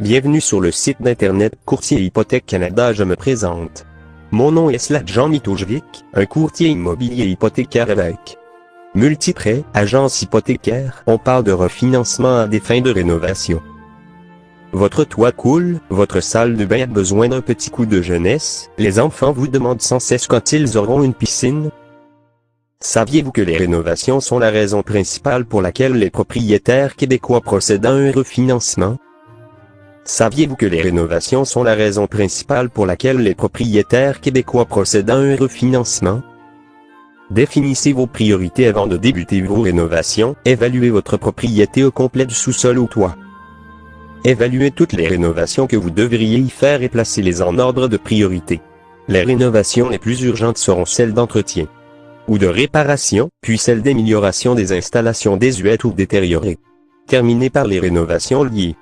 Bienvenue sur le site d'internet Courtier Hypothèque Canada. Je me présente. Mon nom est Jean Mitojevic, un courtier immobilier hypothécaire avec Multiprêt, agence hypothécaire. On parle de refinancement à des fins de rénovation. Votre toit coule, votre salle de bain a besoin d'un petit coup de jeunesse, les enfants vous demandent sans cesse quand ils auront une piscine. Saviez-vous que les rénovations sont la raison principale pour laquelle les propriétaires québécois procèdent à un refinancement? Saviez-vous que les rénovations sont la raison principale pour laquelle les propriétaires québécois procèdent à un refinancement? Définissez vos priorités avant de débuter vos rénovations. Évaluez votre propriété au complet du sous-sol au toit. Évaluez toutes les rénovations que vous devriez y faire et placez-les en ordre de priorité. Les rénovations les plus urgentes seront celles d'entretien ou de réparation, puis celles d'amélioration des installations désuètes ou détériorées. Terminez par les rénovations liées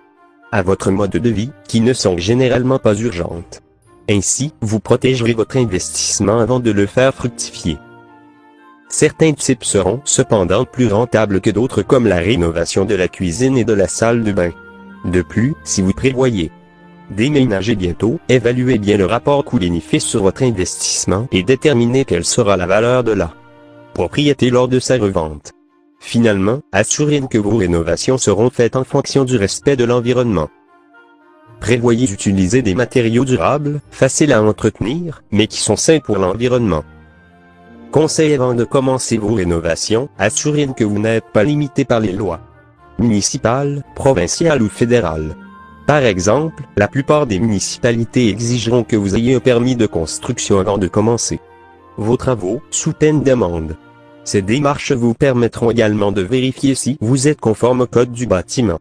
à votre mode de vie, qui ne sont généralement pas urgentes. Ainsi, vous protégerez votre investissement avant de le faire fructifier. Certains types seront cependant plus rentables que d'autres, comme la rénovation de la cuisine et de la salle de bain. De plus, si vous prévoyez déménager bientôt, évaluez bien le rapport coût-bénéfice sur votre investissement et déterminez quelle sera la valeur de la propriété lors de sa revente. Finalement, assurez-vous que vos rénovations seront faites en fonction du respect de l'environnement. Prévoyez d'utiliser des matériaux durables, faciles à entretenir, mais qui sont sains pour l'environnement. Conseil avant de commencer vos rénovations, assurez-vous que vous n'êtes pas limité par les lois municipales, provinciales ou fédérales. Par exemple, la plupart des municipalités exigeront que vous ayez un permis de construction avant de commencer vos travaux, sous peine d'amende. Ces démarches vous permettront également de vérifier si vous êtes conforme au code du bâtiment.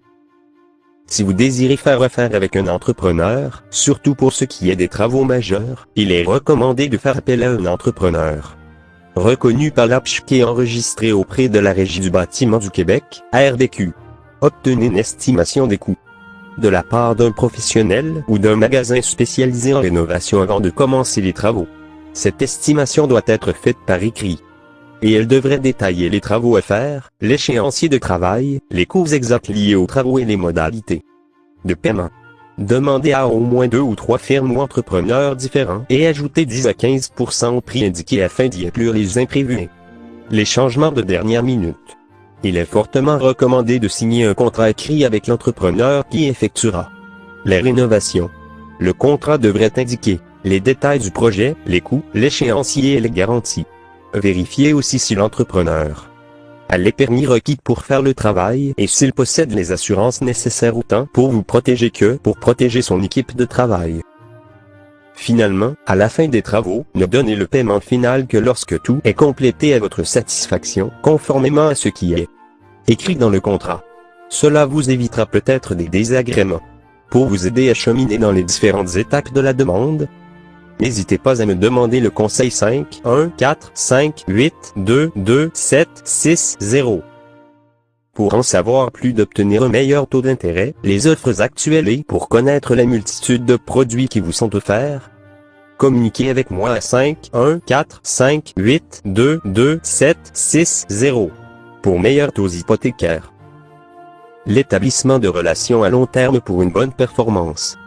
Si vous désirez faire affaire avec un entrepreneur, surtout pour ce qui est des travaux majeurs, il est recommandé de faire appel à un entrepreneur reconnu par l'APSHQ et enregistré auprès de la Régie du bâtiment du Québec, ARBQ. Obtenez une estimation des coûts de la part d'un professionnel ou d'un magasin spécialisé en rénovation avant de commencer les travaux. Cette estimation doit être faite par écrit, et elle devrait détailler les travaux à faire, l'échéancier de travail, les coûts exacts liés aux travaux et les modalités de paiement. Demandez à au moins 2 ou 3 firmes ou entrepreneurs différents et ajoutez 10 à 15% au prix indiqué afin d'y inclure les imprévus. Les changements de dernière minute. Il est fortement recommandé de signer un contrat écrit avec l'entrepreneur qui effectuera les rénovations. Le contrat devrait indiquer les détails du projet, les coûts, l'échéancier et les garanties. Vérifiez aussi si l'entrepreneur a les permis requis pour faire le travail et s'il possède les assurances nécessaires autant pour vous protéger que pour protéger son équipe de travail. Finalement, à la fin des travaux, ne donnez le paiement final que lorsque tout est complété à votre satisfaction, conformément à ce qui est écrit dans le contrat. Cela vous évitera peut-être des désagréments. Pour vous aider à cheminer dans les différentes étapes de la demande, n'hésitez pas à me demander le conseil 5 1 4 5 8 2 2 7 6 0. Pour en savoir plus, d'obtenir un meilleur taux d'intérêt, les offres actuelles et pour connaître la multitude de produits qui vous sont offerts, communiquez avec moi à 5 1 4 5 8 2 2 7 6 0 pour meilleurs taux hypothécaires. L'établissement de relations à long terme pour une bonne performance.